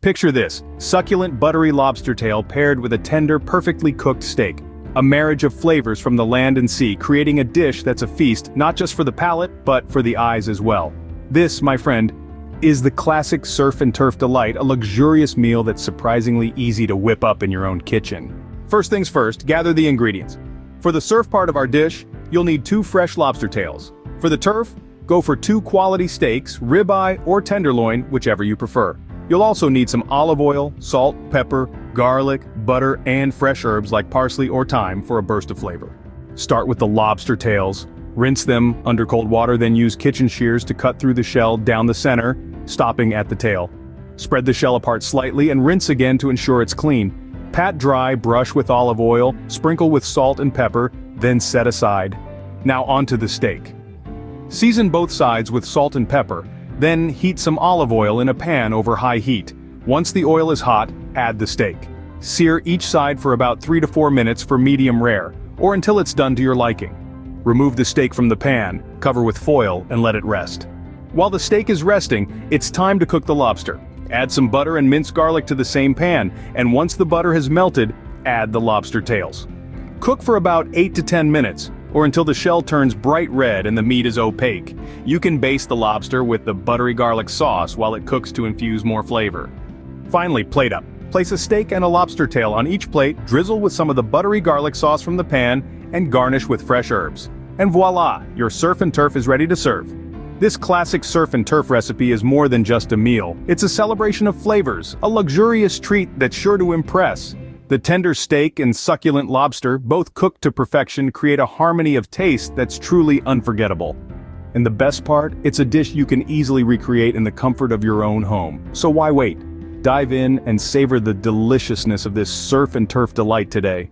Picture this, succulent buttery lobster tail paired with a tender, perfectly cooked steak. A marriage of flavors from the land and sea, creating a dish that's a feast not just for the palate, but for the eyes as well. This, my friend, is the classic surf and turf delight, a luxurious meal that's surprisingly easy to whip up in your own kitchen. First things first, gather the ingredients. For the surf part of our dish, you'll need 2 fresh lobster tails. For the turf, go for 2 quality steaks, ribeye or tenderloin, whichever you prefer. You'll also need some olive oil, salt, pepper, garlic, butter, and fresh herbs like parsley or thyme for a burst of flavor. Start with the lobster tails. Rinse them under cold water, then use kitchen shears to cut through the shell down the center, stopping at the tail. Spread the shell apart slightly and rinse again to ensure it's clean. Pat dry, brush with olive oil, sprinkle with salt and pepper, then set aside. Now onto the steak. Season both sides with salt and pepper, then heat some olive oil in a pan over high heat. Once the oil is hot, add the steak. Sear each side for about 3 to 4 minutes for medium rare, or until it's done to your liking. Remove the steak from the pan, cover with foil, and let it rest. While the steak is resting, it's time to cook the lobster. Add some butter and minced garlic to the same pan, and once the butter has melted, add the lobster tails. Cook for about 8 to 10 minutes, or until the shell turns bright red and the meat is opaque. You can baste the lobster with the buttery garlic sauce while it cooks to infuse more flavor. Finally, plate up. Place a steak and a lobster tail on each plate, drizzle with some of the buttery garlic sauce from the pan, and garnish with fresh herbs. And voila, your surf and turf is ready to serve. This classic surf and turf recipe is more than just a meal. It's a celebration of flavors, a luxurious treat that's sure to impress. The tender steak and succulent lobster, both cooked to perfection, create a harmony of taste that's truly unforgettable. And the best part, it's a dish you can easily recreate in the comfort of your own home. So why wait? Dive in and savor the deliciousness of this surf and turf delight today.